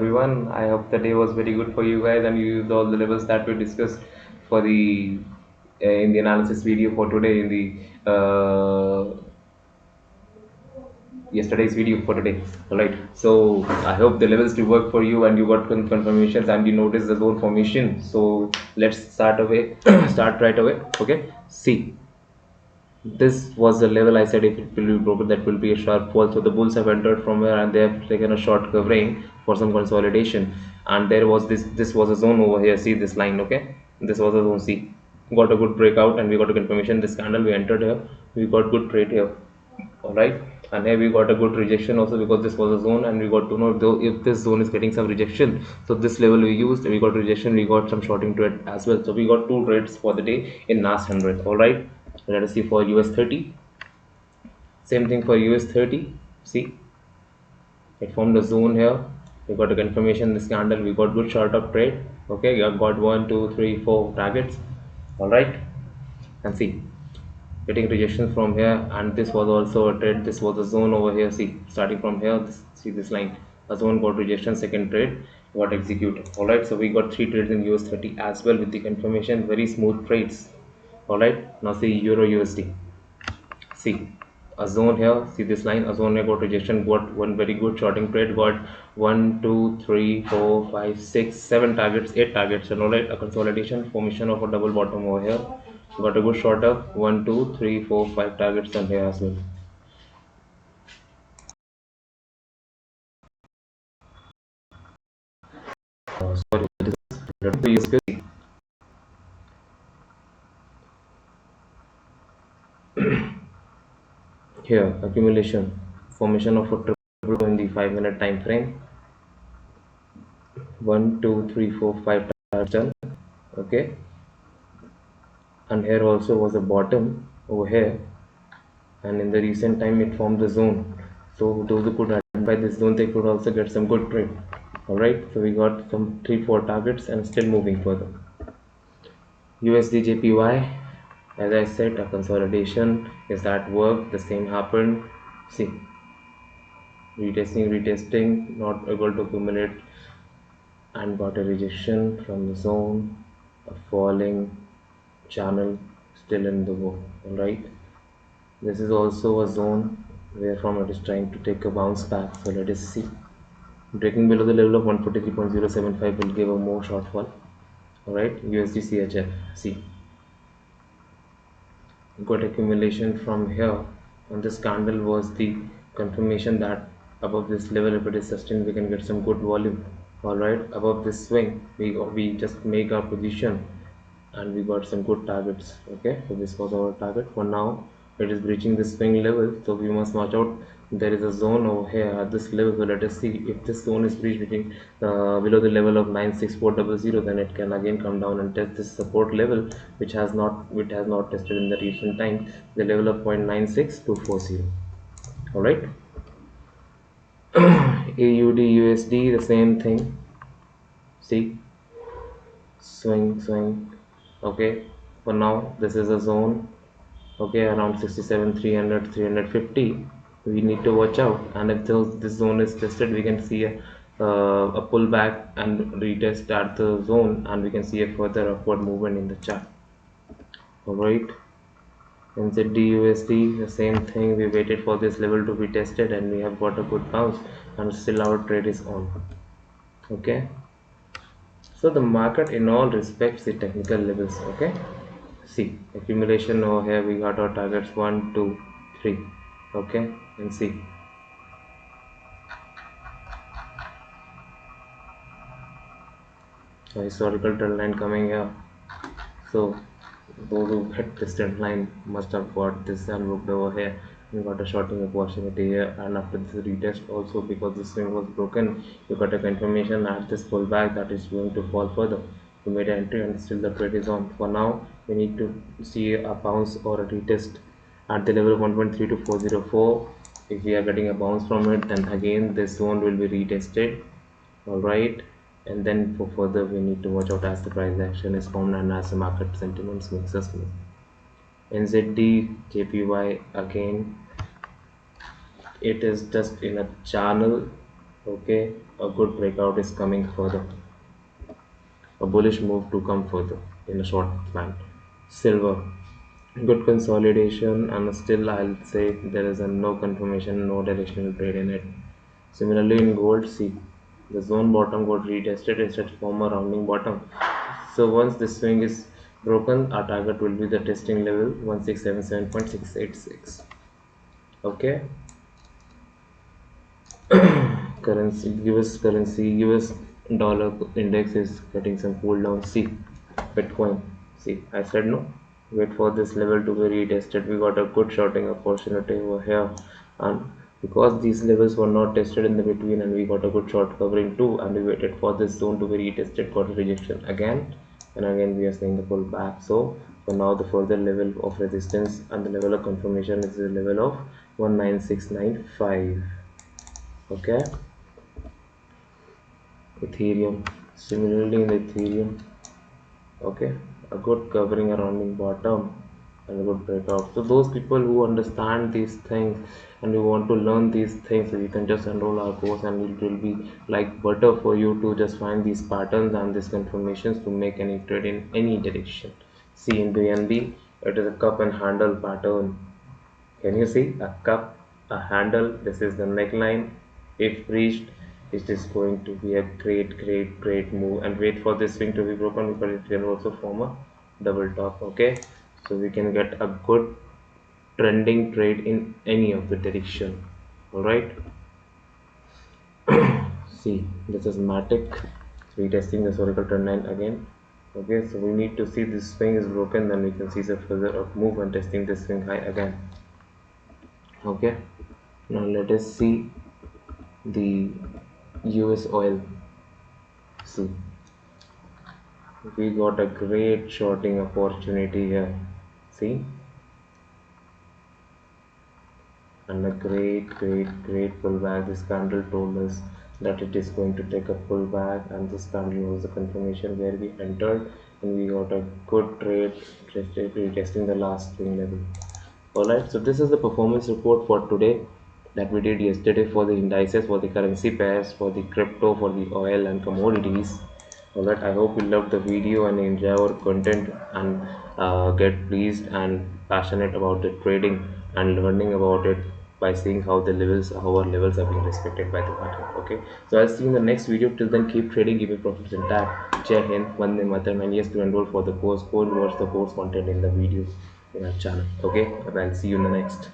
everyone. I hope the day was very good for you guys and you used all the levels that we discussed for the in the analysis video for today in the yesterday's video for today. All right. So I hope the levels do work for you and you got confirmations and you noticed the zone formation. So let's start away. Start right away. Okay. See. This was the level I said if it will be broken, that will be a sharp fall. So the bulls have entered from here and they have taken a short covering for some consolidation. And there was this was a zone over here. See this line, okay? This was a zone C. Got a good breakout and we got a confirmation. This candle we entered here. We got good trade here. Alright. And here we got a good rejection also because this was a zone and we got to know though if this zone is getting some rejection. So this level we used, we got rejection, we got some shorting trade as well. So we got two trades for the day in last 100. Alright. Let us see for US 30. Same thing for US 30. See, it formed a zone here. We got a confirmation this candle. We got good short up trade. Okay, we have got 1, 2, 3, 4 targets. Alright, and see, getting rejection from here, and this was also a trade. This was a zone over here. See, starting from here, see this line. A zone got rejection, second trade got executed. Alright, so we got three trades in US 30 as well with the confirmation. Very smooth trades. Alright, now see Euro USD. See a zone here, see this line, a zone here got rejection, got one very good shorting trade, got 1, 2, 3, 4, 5, 6, 7 targets, 8 targets, and all right, a consolidation, formation of a double bottom over here, got a good short up, 1, 2, 3, 4, 5 targets and here as well. Sorry, this is here accumulation, formation of a triple in the 5-minute time frame, 1, 2, 3, 4, 5 targets done. Okay, and here also was a bottom over here, and in the recent time it formed the zone. So those who could identify this zone, they could also get some good trade. All right, so we got some 3-4 targets and still moving further. USD JPY, as I said, a consolidation is at work. The same happened. See, retesting, not able to accumulate and got a rejection from the zone, a falling channel still in the work. All right, this is also a zone where from it is trying to take a bounce back. So let us see. Breaking below the level of 143.075 will give a more shortfall. Alright, USD CHF. See, got accumulation from here, and this candle was the confirmation that above this level, if it is sustained, we can get some good volume. Alright, above this swing, we just make our position and we got some good targets. Okay, so this was our target. For now it is breaching this swing level, so we must watch out. There is a zone over here at this level, so let us see if this zone is breached between below the level of 96400, then it can again come down and test this support level which has not tested in the recent time, the level of 0.96240. all right. AUD USD, the same thing. See, swing. Okay, for now this is a zone. Okay, around 67, 300, 350. We need to watch out, and if this zone is tested, we can see a pullback and retest at the zone, and we can see a further upward movement in the chart. All right, NZD USD, the same thing. We waited for this level to be tested and we have got a good bounce, and still our trade is on. Okay, so the market in all respects the technical levels. Okay, see, accumulation over here, we got our targets 1, 2, 3. Okay, and see, a historical trend line coming here. So those who hit this trend line must have got this and looked over here. We got a shorting opportunity here, and after this retest also, because this swing was broken, you got a confirmation at this pullback that is going to fall further. You made an entry and still the trade is on. For now, we need to see a bounce or a retest at the level of 1.32404. If we are getting a bounce from it, then again this zone will be retested. All right, and then for further we need to watch out as the price action is formed and as the market sentiments makes us move. NZD JPY, again it is just in a channel, Okay, a good breakout is coming further. A bullish move to come further in a short plan. Silver, good consolidation, and still I'll say there is a no confirmation, no directional trade in it. Similarly in gold, see the zone bottom got retested, it's at former rounding bottom. So once this swing is broken, our target will be the testing level 1677.686. Okay, currency, US dollar index is getting some cool down. See, Bitcoin. See, I said no. Wait for this level to be retested. We got a good shorting opportunity over here, and because these levels were not tested in the between, and we got a good short covering too, and we waited for this zone to be retested, got a rejection again, and again we are seeing the pullback. So for now, the further level of resistance and the level of confirmation is the level of 19695. Okay, Ethereum. Similarly in the Ethereum, okay, a good covering around in bottom and a good breakout. So those people who understand these things and you want to learn these things, so you can just enroll our course and it will be like butter for you to just find these patterns and these confirmations to make any trade in any direction. See in BNB, it is a cup and handle pattern. Can you see a cup, a handle? This is the neckline. If reached, it is going to be a great move. And wait for this swing to be broken because it can also form a double top. Okay, so we can get a good trending trade in any of the direction. All right. See, this is Matic retesting the historical trend line again. Okay, so we need to see this swing is broken, then we can see the further up move and testing this swing high again. Okay, now let us see the US oil. See, we got a great shorting opportunity here. See, and a great pullback. This candle told us that it is going to take a pullback, and this candle was the confirmation where we entered and we got a good trade testing the last swing level. Alright, so this is the performance report for today that we did yesterday for the indices, for the currency pairs, for the crypto, for the oil and commodities. Alright, I hope you loved the video and enjoy our content and get pleased and passionate about the trading and learning about it by seeing how our levels are being respected by the market. Okay, so I'll see you in the next video. Till then, keep trading, keep your profits intact. Jai Hind, Vande Mataram, and yes, to enroll for the course, go and watch the course content in the video in our channel. Okay, and I'll see you in the next.